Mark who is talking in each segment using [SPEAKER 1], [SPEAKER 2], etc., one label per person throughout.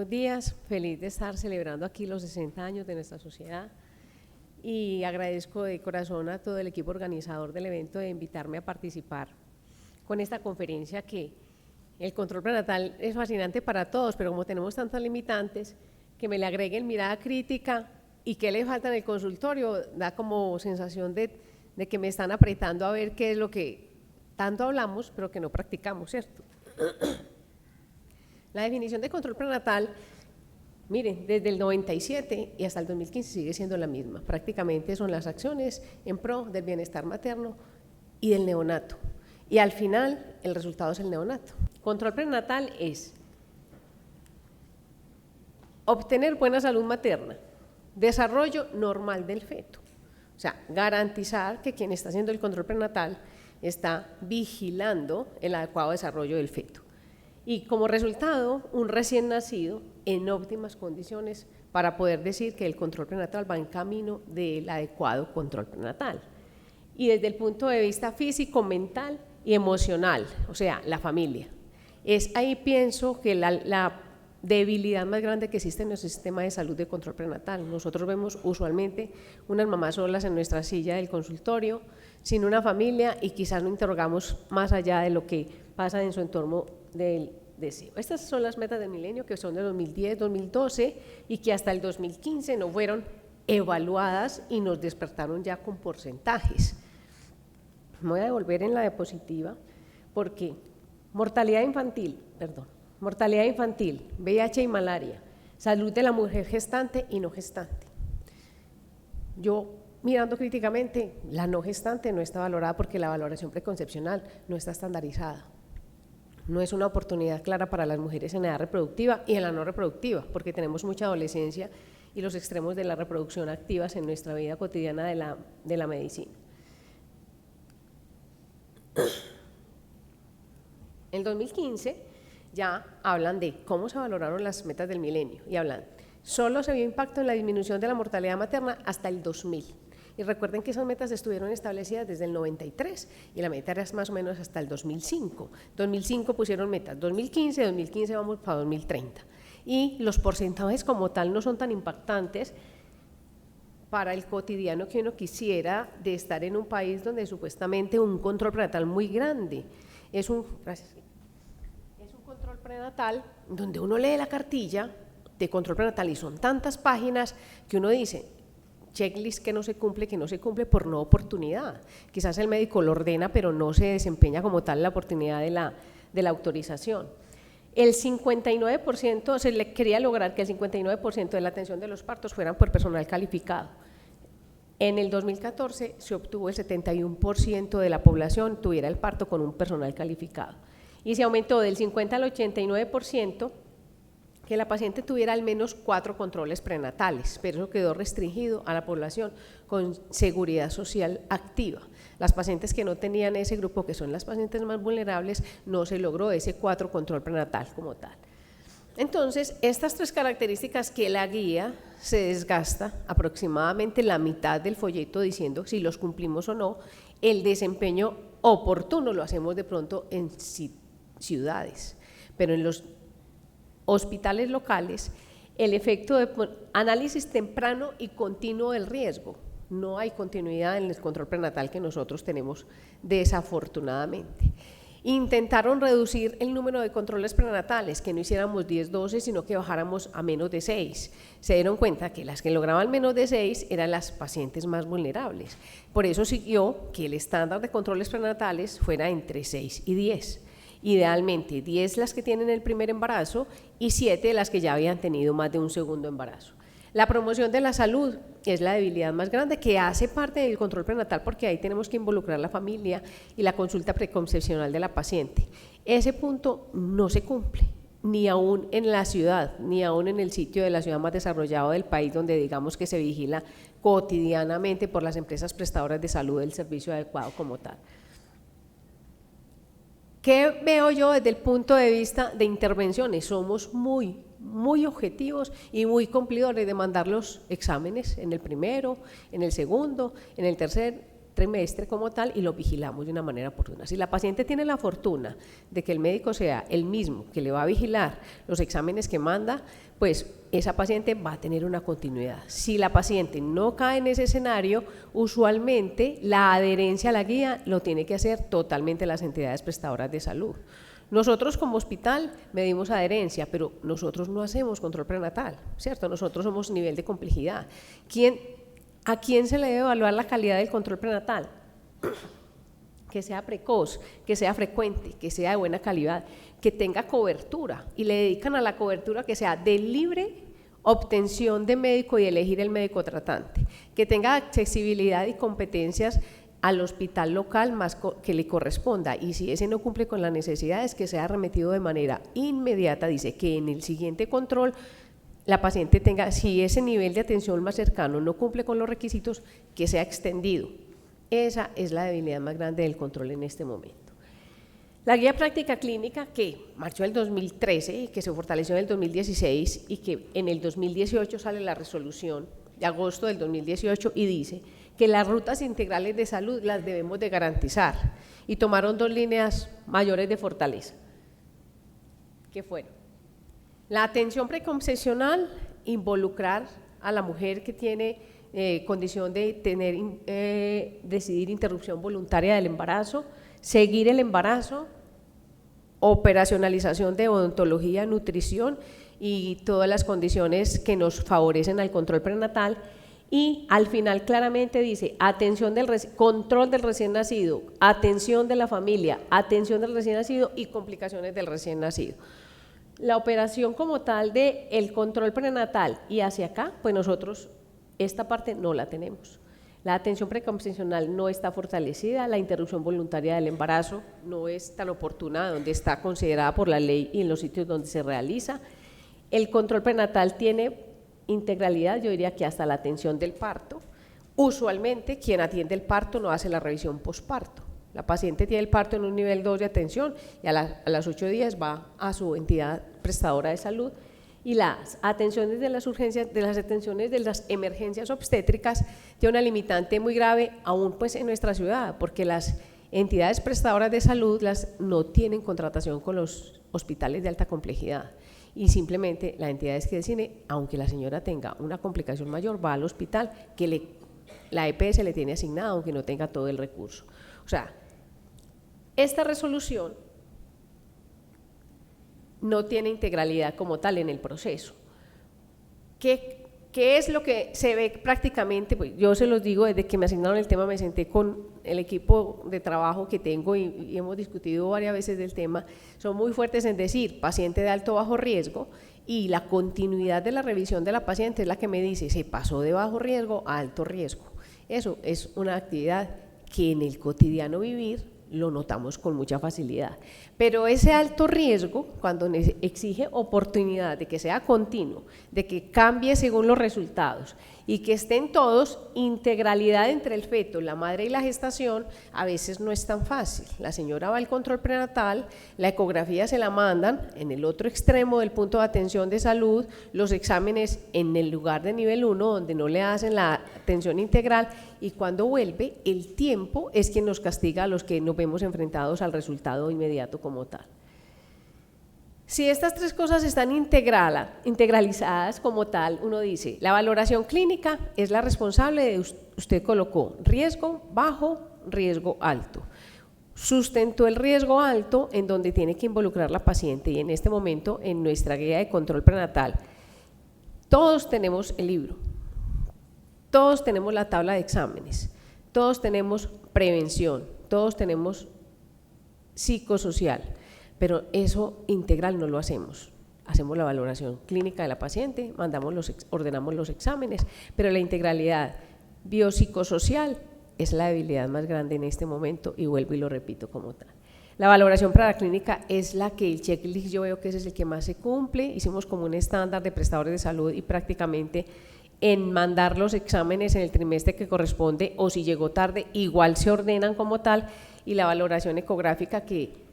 [SPEAKER 1] Buenos días, feliz de estar celebrando aquí los 60 años de nuestra sociedad y agradezco de corazón a todo el equipo organizador del evento de invitarme a participar con esta conferencia que el control prenatal es fascinante para todos, pero como tenemos tantas limitantes, que me le agreguen mirada crítica y qué le falta en el consultorio, da como sensación de que me están apretando a ver qué es lo que tanto hablamos, pero que no practicamos, ¿cierto? La definición de control prenatal, miren, desde el 97 y hasta el 2015 sigue siendo la misma. Prácticamente son las acciones en pro del bienestar materno y del neonato. Y al final, el resultado es el neonato. Control prenatal es obtener buena salud materna, desarrollo normal del feto. O sea, garantizar que quien está haciendo el control prenatal está vigilando el adecuado desarrollo del feto. Y como resultado, un recién nacido en óptimas condiciones para poder decir que el control prenatal va en camino del adecuado control prenatal. Y desde el punto de vista físico, mental y emocional, o sea, la familia. Es ahí pienso que la debilidad más grande que existe en nuestro sistema de salud de control prenatal. Nosotros vemos usualmente unas mamás solas en nuestra silla del consultorio, sin una familia, y quizás no interrogamos más allá de lo que pasa en su entorno del deseo. Estas son las metas del milenio, que son de 2010, 2012 y que hasta el 2015 no fueron evaluadas y nos despertaron ya con porcentajes. Me voy a devolver en la diapositiva porque mortalidad infantil, VIH y malaria, salud de la mujer gestante y no gestante. Yo mirando críticamente, la no gestante no está valorada porque la valoración preconcepcional no está estandarizada. No es una oportunidad clara para las mujeres en edad reproductiva y en la no reproductiva, porque tenemos mucha adolescencia y los extremos de la reproducción activas en nuestra vida cotidiana de la medicina. En 2015 ya hablan de cómo se valoraron las metas del milenio y hablan, solo se vio impacto en la disminución de la mortalidad materna hasta el 2000. Y recuerden que esas metas estuvieron establecidas desde el 93 y la meta era más o menos hasta el 2005. 2005 pusieron metas, 2015, 2015 vamos para 2030. Y los porcentajes como tal no son tan impactantes para el cotidiano que uno quisiera de estar en un país donde supuestamente un control prenatal muy grande. Es un control prenatal donde uno lee la cartilla de control prenatal y son tantas páginas que uno dice, checklist que no se cumple por no oportunidad. Quizás el médico lo ordena, pero no se desempeña como tal la oportunidad de la autorización. El 59%, se le quería lograr que el 59% de la atención de los partos fueran por personal calificado. En el 2014 se obtuvo el 71% de la población tuviera el parto con un personal calificado. Y se aumentó del 50 al 89% que la paciente tuviera al menos 4 controles prenatales, pero eso quedó restringido a la población con seguridad social activa. Las pacientes que no tenían ese grupo, que son las pacientes más vulnerables, no se logró ese 4 control prenatal como tal. Entonces, estas 3 características que la guía se desgasta aproximadamente la mitad del folleto diciendo si los cumplimos o no, el desempeño oportuno lo hacemos de pronto en ciudades, pero en los hospitales locales, el efecto de análisis temprano y continuo del riesgo. No hay continuidad en el control prenatal que nosotros tenemos, desafortunadamente. Intentaron reducir el número de controles prenatales, que no hiciéramos 10, 12, sino que bajáramos a menos de 6. Se dieron cuenta que las que lograban menos de 6 eran las pacientes más vulnerables. Por eso siguió que el estándar de controles prenatales fuera entre 6 y 10. Idealmente 10 las que tienen el primer embarazo y 7 las que ya habían tenido más de un segundo embarazo. La promoción de la salud es la debilidad más grande que hace parte del control prenatal porque ahí tenemos que involucrar la familia y la consulta preconcepcional de la paciente. Ese punto no se cumple, ni aún en la ciudad, ni aún en el sitio de la ciudad más desarrollado del país donde digamos que se vigila cotidianamente por las empresas prestadoras de salud el servicio adecuado como tal. ¿Qué veo yo desde el punto de vista de intervenciones? Somos muy objetivos y muy cumplidores de mandar los exámenes en el primero, en el segundo, en el tercer trimestre como tal y lo vigilamos de una manera oportuna. Si la paciente tiene la fortuna de que el médico sea el mismo que le va a vigilar los exámenes que manda, pues esa paciente va a tener una continuidad. Si la paciente no cae en ese escenario, usualmente la adherencia a la guía lo tiene que hacer totalmente las entidades prestadoras de salud. Nosotros como hospital medimos adherencia, pero nosotros no hacemos control prenatal, ¿cierto? Nosotros somos nivel de complejidad. ¿A quién se le debe evaluar la calidad del control prenatal? Que sea precoz, que sea frecuente, que sea de buena calidad, que tenga cobertura, y le dedican a la cobertura que sea de libre obtención de médico y elegir el médico tratante, que tenga accesibilidad y competencias al hospital local más que le corresponda, y si ese no cumple con las necesidades, que sea remitido de manera inmediata. Dice que en el siguiente control la paciente tenga, si ese nivel de atención más cercano no cumple con los requisitos, que sea extendido. Esa es la debilidad más grande del control en este momento. La guía práctica clínica, que marchó en el 2013 y que se fortaleció en el 2016 y que en el 2018 sale la resolución de agosto del 2018 y dice que las rutas integrales de salud las debemos de garantizar, y tomaron dos líneas mayores de fortaleza, que fueron la atención preconcepcional, involucrar a la mujer que tiene condición de decidir interrupción voluntaria del embarazo, seguir el embarazo, operacionalización de odontología, nutrición y todas las condiciones que nos favorecen al control prenatal. Y al final claramente dice atención control del recién nacido, atención de la familia, atención del recién nacido y complicaciones del recién nacido. La operación como tal de el control prenatal y hacia acá, pues nosotros esta parte no la tenemos. La atención preconcepcional no está fortalecida, la interrupción voluntaria del embarazo no es tan oportuna donde está considerada por la ley y en los sitios donde se realiza. El control prenatal tiene integralidad, yo diría que hasta la atención del parto. Usualmente quien atiende el parto no hace la revisión posparto. La paciente tiene el parto en un nivel 2 de atención y a las 8 días va a su entidad prestadora de salud, y las atenciones de las urgencias, de las atenciones de las emergencias obstétricas tiene una limitante muy grave aún pues en nuestra ciudad, porque las entidades prestadoras de salud no tienen contratación con los hospitales de alta complejidad, y simplemente la entidad es que decide, aunque la señora tenga una complicación mayor, va al hospital que la EPS le tiene asignada, aunque no tenga todo el recurso. O sea, esta resolución no tiene integralidad como tal en el proceso. ¿Qué es lo que se ve prácticamente? Pues yo se los digo, desde que me asignaron el tema me senté con el equipo de trabajo que tengo y hemos discutido varias veces del tema. Son muy fuertes en decir paciente de alto o bajo riesgo, y la continuidad de la revisión de la paciente es la que me dice se pasó de bajo riesgo a alto riesgo. Eso es una actividad que en el cotidiano vivir lo notamos con mucha facilidad, pero ese alto riesgo, cuando exige oportunidad de que sea continuo, de que cambie según los resultados y que estén todos, integralidad entre el feto, la madre y la gestación, a veces no es tan fácil. La señora va al control prenatal, la ecografía se la mandan en el otro extremo del punto de atención de salud, los exámenes en el lugar de nivel 1 donde no le hacen la atención integral, y cuando vuelve el tiempo es quien nos castiga a los que nos vemos enfrentados al resultado inmediato como tal. Si estas tres cosas están integralizadas como tal, uno dice, la valoración clínica es la responsable de, usted colocó riesgo bajo, riesgo alto. Sustentó el riesgo alto en donde tiene que involucrar la paciente, y en este momento en nuestra guía de control prenatal, todos tenemos el libro, todos tenemos la tabla de exámenes, todos tenemos prevención, todos tenemos psicosocial, pero eso integral no lo hacemos. Hacemos la valoración clínica de la paciente, ordenamos los exámenes, pero la integralidad biopsicosocial es la debilidad más grande en este momento, y vuelvo y lo repito como tal. La valoración para la clínica es la que el checklist yo veo que ese es el que más se cumple. Hicimos como un estándar de prestadores de salud y prácticamente en mandar los exámenes en el trimestre que corresponde, o si llegó tarde igual se ordenan como tal, y la valoración ecográfica que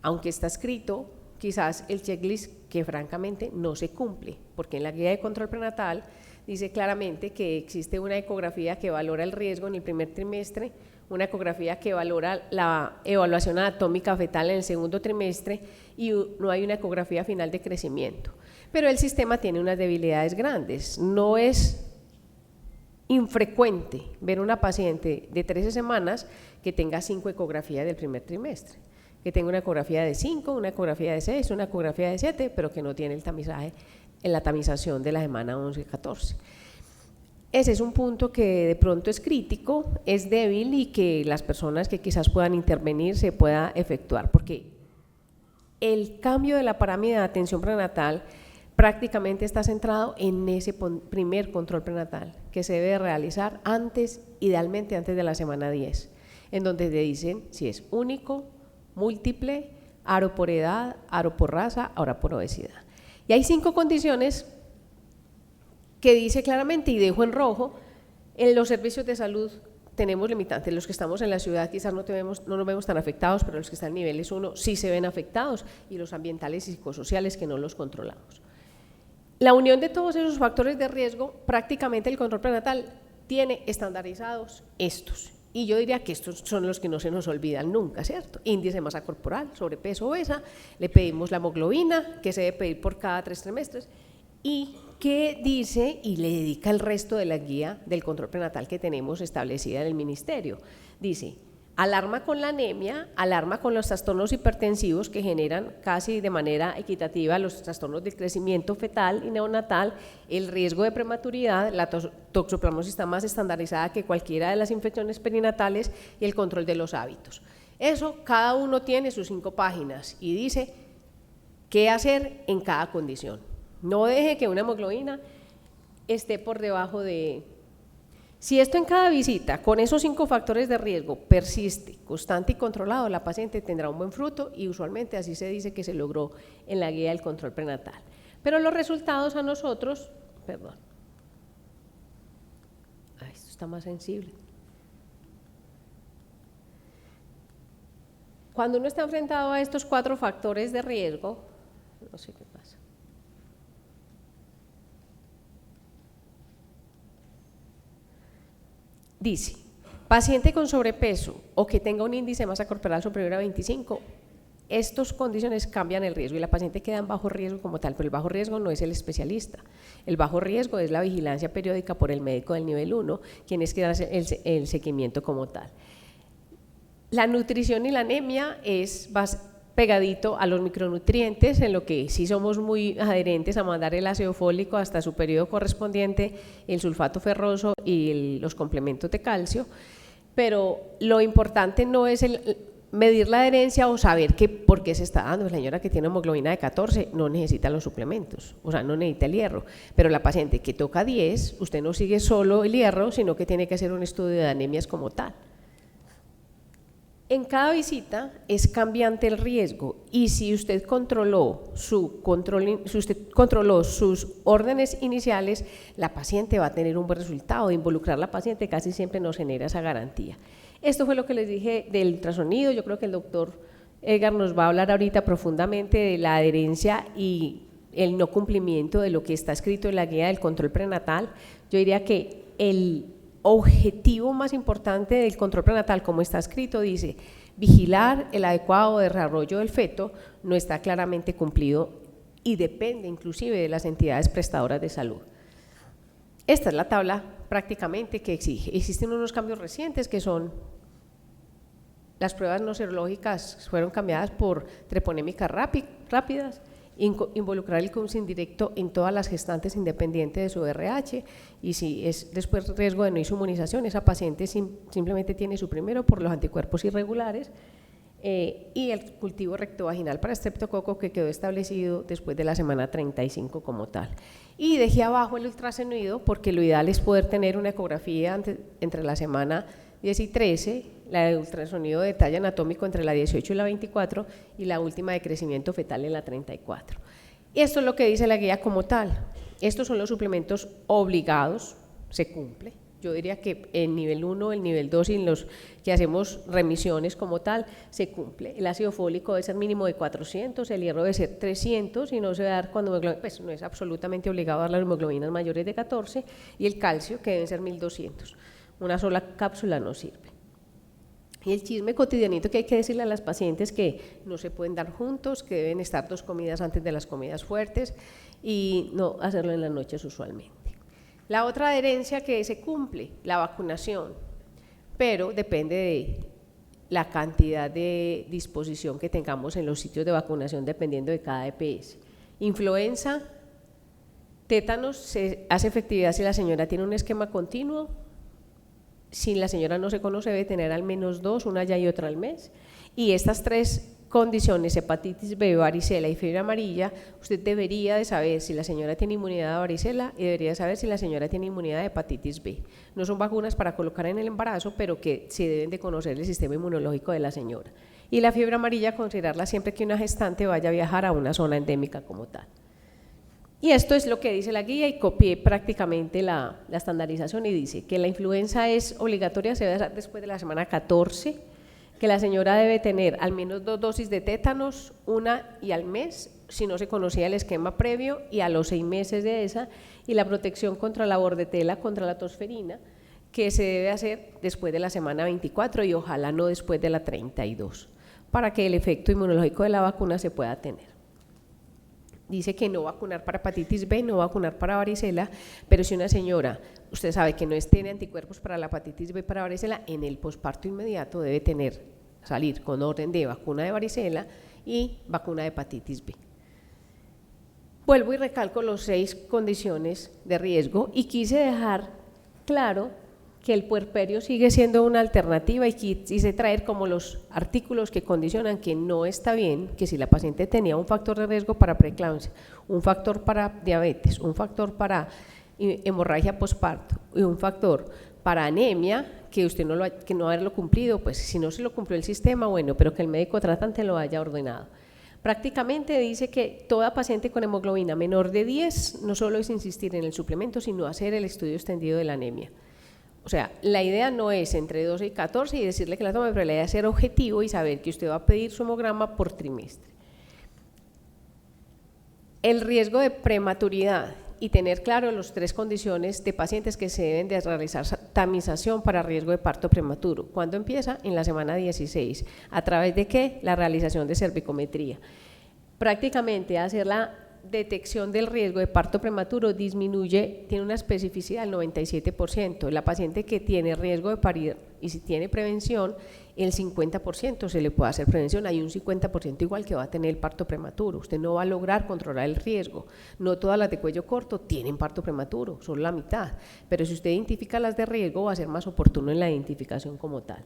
[SPEAKER 1] aunque está escrito, quizás el checklist que francamente no se cumple, porque en la guía de control prenatal dice claramente que existe una ecografía que valora el riesgo en el primer trimestre, una ecografía que valora la evaluación anatómica fetal en el segundo trimestre y no hay una ecografía final de crecimiento. Pero el sistema tiene unas debilidades grandes, no es infrecuente ver una paciente de 13 semanas que tenga 5 ecografías del primer trimestre, que tenga una ecografía de 5, una ecografía de 6, una ecografía de 7, pero que no tiene el tamizaje en la tamización de la semana 11 y 14. Ese es un punto que de pronto es crítico, es débil y que las personas que quizás puedan intervenir se pueda efectuar, porque el cambio de la pirámide de atención prenatal prácticamente está centrado en ese primer control prenatal que se debe realizar antes, idealmente antes de la semana 10, en donde te dicen si es único, múltiple, aro por edad, aro por raza, aro por obesidad. Y hay 5 condiciones que dice claramente, y dejo en rojo, en los servicios de salud tenemos limitantes. Los que estamos en la ciudad quizás no nos vemos tan afectados, pero los que están en niveles 1 sí se ven afectados, y los ambientales y psicosociales que no los controlamos. La unión de todos esos factores de riesgo, prácticamente el control prenatal tiene estandarizados estos, y yo diría que estos son los que no se nos olvidan nunca, ¿cierto? Índice de masa corporal, sobrepeso, obesa, le pedimos la hemoglobina, que se debe pedir por cada 3 trimestres, y que dice y le dedica el resto de la guía del control prenatal que tenemos establecida en el ministerio. Dice, alarma con la anemia, alarma con los trastornos hipertensivos que generan casi de manera equitativa los trastornos del crecimiento fetal y neonatal, el riesgo de prematuridad, la toxoplasmosis está más estandarizada que cualquiera de las infecciones perinatales y el control de los hábitos. Eso cada uno tiene sus 5 páginas y dice qué hacer en cada condición. No deje que una hemoglobina esté por debajo de… Si esto en cada visita, con esos 5 factores de riesgo, persiste, constante y controlado, la paciente tendrá un buen fruto y usualmente así se dice que se logró en la guía del control prenatal. Pero los resultados a nosotros, perdón, esto está más sensible. Cuando uno está enfrentado a estos 4 factores de riesgo, no sé qué pasa. Dice, paciente con sobrepeso o que tenga un índice de masa corporal superior a 25, estas condiciones cambian el riesgo y la paciente queda en bajo riesgo como tal, pero el bajo riesgo no es el especialista, el bajo riesgo es la vigilancia periódica por el médico del nivel 1, quien es que hace el seguimiento como tal. La nutrición y la anemia es pegadito a los micronutrientes, en lo que sí somos muy adherentes a mandar el ácido fólico hasta su periodo correspondiente, el sulfato ferroso y los complementos de calcio, pero lo importante no es medir la adherencia o saber por qué se está dando. La señora que tiene hemoglobina de 14 no necesita los suplementos, o sea, no necesita el hierro, pero la paciente que toca 10, usted no sigue solo el hierro, sino que tiene que hacer un estudio de anemias como tal. En cada visita es cambiante el riesgo y si usted controló sus órdenes iniciales, la paciente va a tener un buen resultado. Involucrar a la paciente casi siempre nos genera esa garantía. Esto fue lo que les dije del ultrasonido. Yo creo que el doctor Edgar nos va a hablar ahorita profundamente de la adherencia y el no cumplimiento de lo que está escrito en la guía del control prenatal. Yo diría que el objetivo más importante del control prenatal, como está escrito, dice vigilar el adecuado desarrollo del feto, no está claramente cumplido y depende inclusive de las entidades prestadoras de salud. Esta es la tabla prácticamente que exige. Existen unos cambios recientes que son las pruebas no serológicas, fueron cambiadas por treponémicas rápidas, involucrar el CUMS directo en todas las gestantes independientes de su RH y si es después riesgo de no inmunización, esa paciente simplemente tiene su primero por los anticuerpos irregulares y el cultivo rectovaginal para estreptococo que quedó establecido después de la semana 35 como tal. Y dejé abajo el ultrasonido porque lo ideal es poder tener una ecografía entre la semana 10 y 13, la de ultrasonido de detalle anatómico entre la 18 y la 24 y la última de crecimiento fetal en la 34. Y esto es lo que dice la guía como tal. Estos son los suplementos obligados, se cumple. Yo diría que el nivel 1, el nivel 2 y en los que hacemos remisiones como tal, se cumple. El ácido fólico debe ser mínimo de 400, el hierro debe ser 300 y no se debe dar cuando pues no es absolutamente obligado dar las hemoglobinas mayores de 14 y el calcio que deben ser 1200. Una sola cápsula no sirve. Y el chisme cotidianito que hay que decirle a las pacientes que no se pueden dar juntos, que deben estar 2 comidas antes de las comidas fuertes y no hacerlo en las noches usualmente. La otra adherencia que se cumple, la vacunación, pero depende de la cantidad de disposición que tengamos en los sitios de vacunación dependiendo de cada EPS. Influenza, tétanos, se hace efectividad si la señora tiene un esquema continuo. Si la señora no se conoce, debe tener al menos 2, una ya y otra al mes. Y estas 3 condiciones, hepatitis B, varicela y fiebre amarilla, usted debería de saber si la señora tiene inmunidad a varicela y debería saber si la señora tiene inmunidad a hepatitis B. No son vacunas para colocar en el embarazo, pero que se deben de conocer el sistema inmunológico de la señora. Y la fiebre amarilla, considerarla siempre que una gestante vaya a viajar a una zona endémica como tal. Y esto es lo que dice la guía y copié prácticamente la estandarización y dice que la influenza es obligatoria, se debe hacer después de la semana 14, que la señora debe tener al menos 2 dosis de tétanos, una y al mes, si no se conocía el esquema previo, y a los 6 meses de esa, y la protección contra la bordetela, contra la tosferina, que se debe hacer después de la semana 24 y ojalá no después de la 32, para que el efecto inmunológico de la vacuna se pueda tener. Dice que no vacunar para hepatitis B, no vacunar para varicela, pero si una señora, usted sabe que no tiene anticuerpos para la hepatitis B, para varicela, en el posparto inmediato debe salir con orden de vacuna de varicela y vacuna de hepatitis B. Vuelvo y recalco los 6 condiciones de riesgo y quise dejar claro que el puerperio sigue siendo una alternativa y quise traer como los artículos que condicionan que no está bien, que si la paciente tenía un factor de riesgo para preeclampsia, un factor para diabetes, un factor para hemorragia posparto y un factor para anemia, que usted que no haberlo cumplido, pues si no se lo cumplió el sistema, bueno, pero que el médico tratante lo haya ordenado. Prácticamente dice que toda paciente con hemoglobina menor de 10 no solo es insistir en el suplemento, sino hacer el estudio extendido de la anemia. O sea, la idea no es entre 12 y 14 y decirle que la tome, pero la idea es ser objetivo y saber que usted va a pedir su hemograma por trimestre. El riesgo de prematuridad y tener claro las 3 condiciones de pacientes que se deben de realizar tamización para riesgo de parto prematuro. ¿Cuándo empieza? En la semana 16. ¿A través de qué? La realización de cervicometría. Prácticamente hacer la detección del riesgo de parto prematuro disminuye, tiene una especificidad del 97%. La paciente que tiene riesgo de parir y si tiene prevención, el 50% se le puede hacer prevención, hay un 50% igual que va a tener el parto prematuro. Usted no va a lograr controlar el riesgo. No todas las de cuello corto tienen parto prematuro, solo la mitad, pero si usted identifica las de riesgo va a ser más oportuno en la identificación como tal.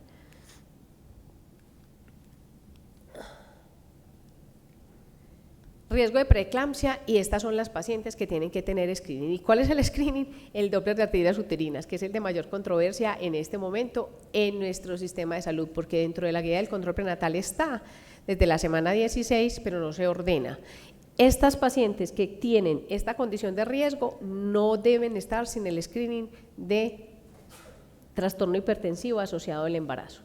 [SPEAKER 1] Riesgo de preeclampsia, y estas son las pacientes que tienen que tener screening. ¿Y cuál es el screening? El Doppler de arterias uterinas, que es el de mayor controversia en este momento en nuestro sistema de salud, porque dentro de la guía del control prenatal está desde la semana 16, pero no se ordena. Estas pacientes que tienen esta condición de riesgo no deben estar sin el screening de trastorno hipertensivo asociado al embarazo.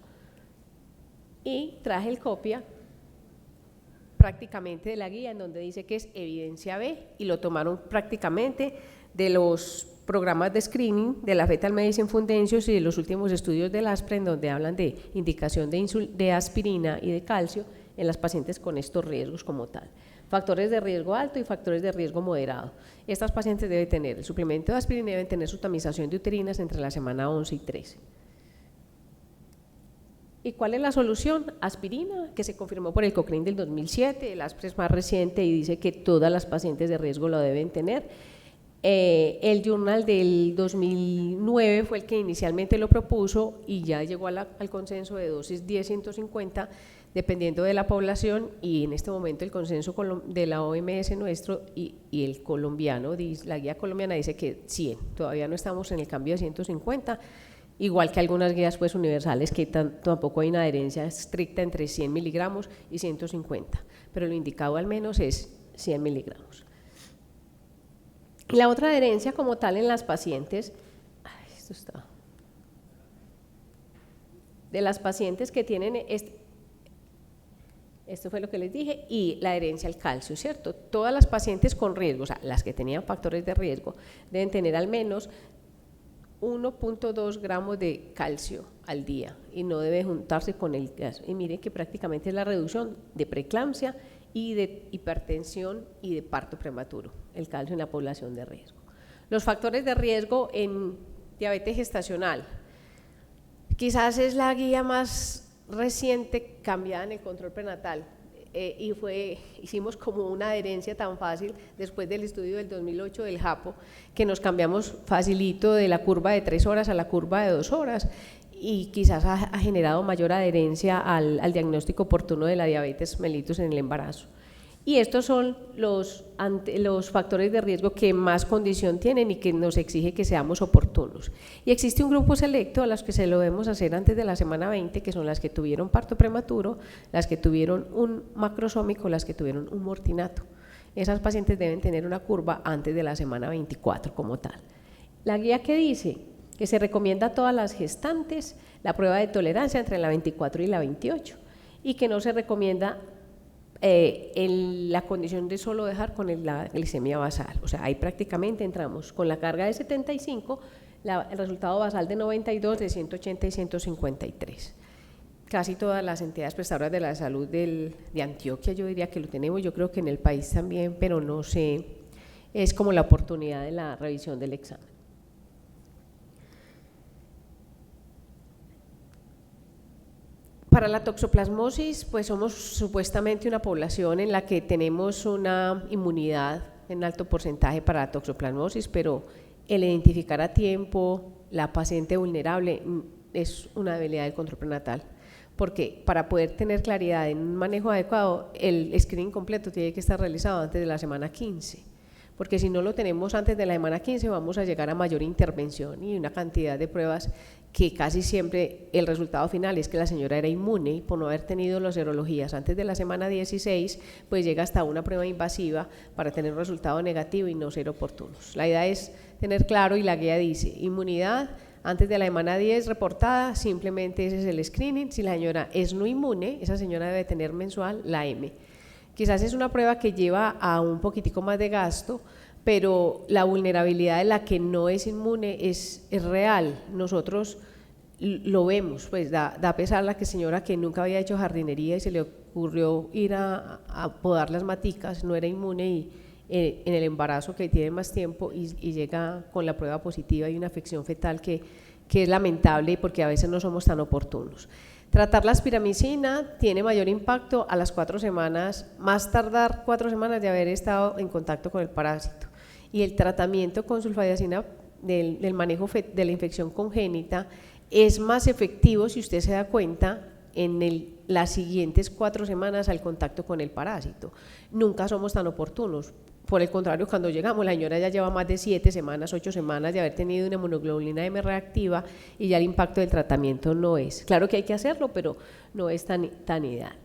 [SPEAKER 1] Y traje el copia prácticamente de la guía en donde dice que es evidencia B y lo tomaron prácticamente de los programas de screening de la Fetal Medicine Foundation y de los últimos estudios del ASPRE en donde hablan de indicación de aspirina y de calcio en las pacientes con estos riesgos como tal. Factores de riesgo alto y factores de riesgo moderado. Estas pacientes deben tener el suplemento de aspirina y deben tener su tamización de uterinas entre la semana 11 y 13. ¿Y cuál es la solución? Aspirina, que se confirmó por el Cochrane del 2007, el ASPRE es más reciente y dice que todas las pacientes de riesgo lo deben tener. El Journal del 2009 fue el que inicialmente lo propuso y ya llegó al consenso de dosis 10-150, dependiendo de la población, y en este momento el consenso de la OMS nuestro y el colombiano, la guía colombiana dice que 100, todavía no estamos en el cambio de 150, igual que algunas guías pues universales que tampoco hay una adherencia estricta entre 100 miligramos y 150, pero lo indicado al menos es 100 miligramos. La otra adherencia como tal en las pacientes, de las pacientes que tienen, esto fue lo que les dije, y la adherencia al calcio, ¿cierto? Todas las pacientes con riesgo, o sea, las que tenían factores de riesgo, deben tener al menos 1.2 gramos de calcio al día y no debe juntarse con el gas. Y miren que prácticamente es la reducción de preeclampsia y de hipertensión y de parto prematuro, el calcio en la población de riesgo. Los factores de riesgo en diabetes gestacional. Quizás es la guía más reciente cambiada en el control prenatal. Hicimos como una adherencia tan fácil después del estudio del 2008 del JAPO, que nos cambiamos facilito de la curva de 3 horas a la curva de 2 horas y quizás ha generado mayor adherencia al diagnóstico oportuno de la diabetes mellitus en el embarazo. Y estos son los factores de riesgo que más condición tienen y que nos exige que seamos oportunos. Y existe un grupo selecto a los que se lo debemos hacer antes de la semana 20, que son las que tuvieron parto prematuro, las que tuvieron un macrosómico, las que tuvieron un mortinato. Esas pacientes deben tener una curva antes de la semana 24 como tal. La guía que dice que se recomienda a todas las gestantes la prueba de tolerancia entre la 24 y la 28 y que no se recomienda la condición de solo dejar con la glicemia basal, o sea, ahí prácticamente entramos con la carga de 75, el resultado basal de 92, de 180 y 153. Casi todas las entidades prestadoras de la salud de Antioquia, yo diría que lo tenemos, yo creo que en el país también, pero no sé, es como la oportunidad de la revisión del examen. Para la toxoplasmosis, pues somos supuestamente una población en la que tenemos una inmunidad en alto porcentaje para la toxoplasmosis, pero el identificar a tiempo la paciente vulnerable es una debilidad del control prenatal, porque para poder tener claridad en un manejo adecuado, el screening completo tiene que estar realizado antes de la semana 15, porque si no lo tenemos antes de la semana 15 vamos a llegar a mayor intervención y una cantidad de pruebas que casi siempre el resultado final es que la señora era inmune y por no haber tenido las serologías antes de la semana 16, pues llega hasta una prueba invasiva para tener un resultado negativo y no ser oportunos. La idea es tener claro, y la guía dice, inmunidad antes de la semana 10 reportada, simplemente ese es el screening. Si la señora es no inmune, esa señora debe tener mensual la M. Quizás es una prueba que lleva a un poquitico más de gasto, pero la vulnerabilidad de la que no es inmune es real. Nosotros lo vemos, pues da pesar la señora que nunca había hecho jardinería y se le ocurrió ir a podar las maticas, no era inmune y en el embarazo que tiene más tiempo y llega con la prueba positiva y una afección fetal que es lamentable porque a veces no somos tan oportunos. Tratar la aspiramicina tiene mayor impacto a las 4 semanas, más tardar 4 semanas de haber estado en contacto con el parásito. Y el tratamiento con sulfadiazina del manejo de la infección congénita es más efectivo, si usted se da cuenta, en las siguientes 4 semanas al contacto con el parásito. Nunca somos tan oportunos. Por el contrario, cuando llegamos, la señora ya lleva más de 7 semanas, 8 semanas de haber tenido una inmunoglobulina M reactiva y ya el impacto del tratamiento no es. Claro que hay que hacerlo, pero no es tan ideal.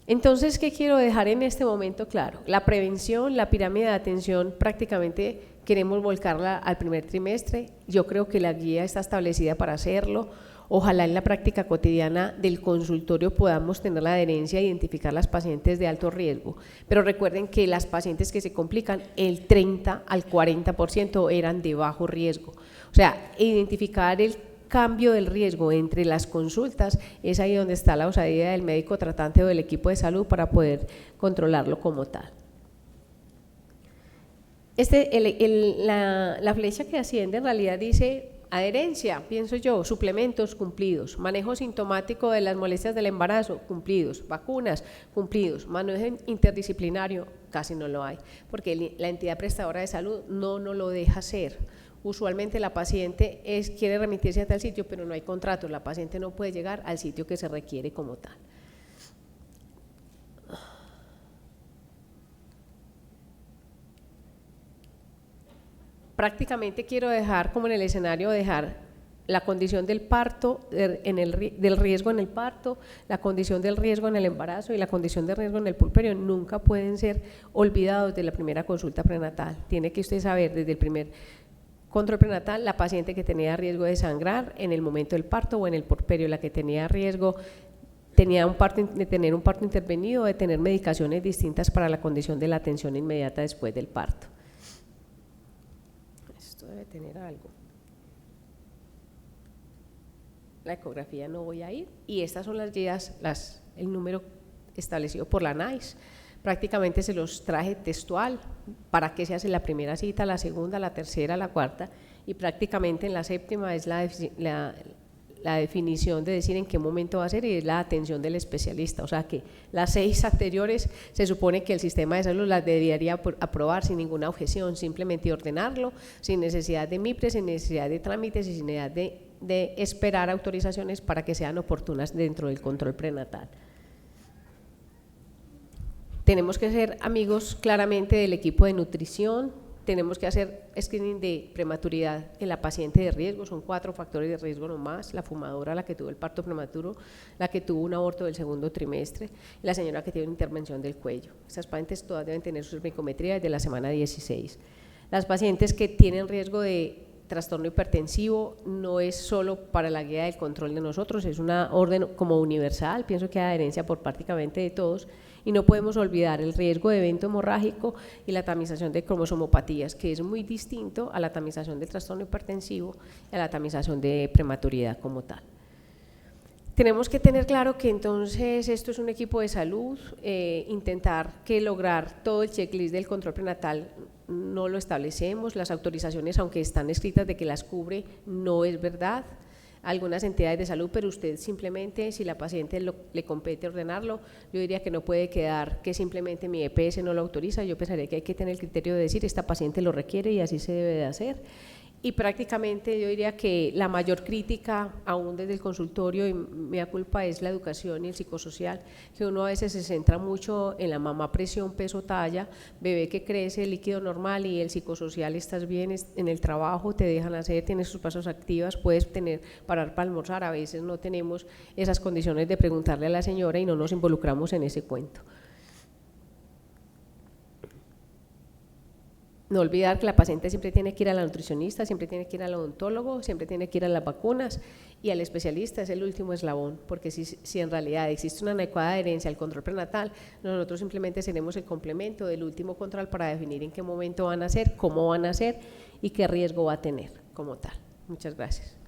[SPEAKER 1] Entonces, ¿qué quiero dejar en este momento claro? La prevención, la pirámide de atención, prácticamente queremos volcarla al primer trimestre. Yo creo que la guía está establecida para hacerlo. Ojalá en la práctica cotidiana del consultorio podamos tener la adherencia e identificar las pacientes de alto riesgo. Pero recuerden que las pacientes que se complican, el 30 al 40% eran de bajo riesgo. O sea, identificar el cambio del riesgo entre las consultas es ahí donde está la osadía del médico tratante o del equipo de salud para poder controlarlo como tal. La flecha que asciende en realidad dice adherencia, pienso yo, suplementos cumplidos, manejo sintomático de las molestias del embarazo cumplidos, vacunas cumplidos, manejo interdisciplinario casi no lo hay, porque la entidad prestadora de salud no nos lo deja hacer. Usualmente la paciente quiere remitirse a tal sitio, pero no hay contrato, la paciente no puede llegar al sitio que se requiere como tal. Prácticamente quiero dejar como en el escenario, dejar la condición del parto, del riesgo en el parto, la condición del riesgo en el embarazo y la condición de riesgo en el puerperio nunca pueden ser olvidados de la primera consulta prenatal. Tiene que usted saber desde el primer control prenatal, la paciente que tenía riesgo de sangrar en el momento del parto o en el puerperio, la que tenía riesgo de tener un parto intervenido o de tener medicaciones distintas para la condición de la atención inmediata después del parto. Esto debe tener algo. la ecografía no voy a ir, y estas son las guías, el número establecido por la NICE. Prácticamente se los traje textual para qué se hace la primera cita, la segunda, la tercera, la cuarta, y prácticamente en la séptima es la definición de decir en qué momento va a ser, y es la atención del especialista. O sea que las 6 anteriores se supone que el sistema de salud las debería aprobar sin ninguna objeción, simplemente ordenarlo, sin necesidad de MIPRE, sin necesidad de trámites y sin necesidad de esperar autorizaciones para que sean oportunas dentro del control prenatal. Tenemos que ser amigos claramente del equipo de nutrición, tenemos que hacer screening de prematuridad en la paciente de riesgo, son 4 factores de riesgo nomás: la fumadora, la que tuvo el parto prematuro, la que tuvo un aborto del segundo trimestre y la señora que tiene una intervención del cuello. Estas pacientes todas deben tener su cervicometría desde la semana 16. Las pacientes que tienen riesgo de trastorno hipertensivo no es solo para la guía del control de nosotros, es una orden como universal, pienso que hay adherencia por prácticamente de todos, y no podemos olvidar el riesgo de evento hemorrágico y la tamización de cromosomopatías, que es muy distinto a la tamización de trastorno hipertensivo y a la tamización de prematuridad como tal. Tenemos que tener claro que entonces esto es un equipo de salud, intentar que lograr todo el checklist del control prenatal no lo establecemos, las autorizaciones, aunque están escritas de que las cubre, no es verdad, algunas entidades de salud, pero usted simplemente, si la paciente le compete ordenarlo, yo diría que no puede quedar que simplemente mi EPS no lo autoriza. Yo pensaría que hay que tener el criterio de decir esta paciente lo requiere y así se debe de hacer. Y prácticamente yo diría que la mayor crítica, aún desde el consultorio, y mea culpa, es la educación y el psicosocial, que uno a veces se centra mucho en la mamá presión, peso, talla, bebé que crece, líquido normal, y el psicosocial, estás bien en el trabajo, te dejan hacer, tienes tus pasos activas, puedes parar para almorzar. A veces no tenemos esas condiciones de preguntarle a la señora y no nos involucramos en ese cuento. No olvidar que la paciente siempre tiene que ir a la nutricionista, siempre tiene que ir al odontólogo, siempre tiene que ir a las vacunas, y al especialista es el último eslabón, porque si en realidad existe una adecuada adherencia al control prenatal, nosotros simplemente seremos el complemento del último control para definir en qué momento van a ser, cómo van a ser y qué riesgo va a tener como tal. Muchas gracias.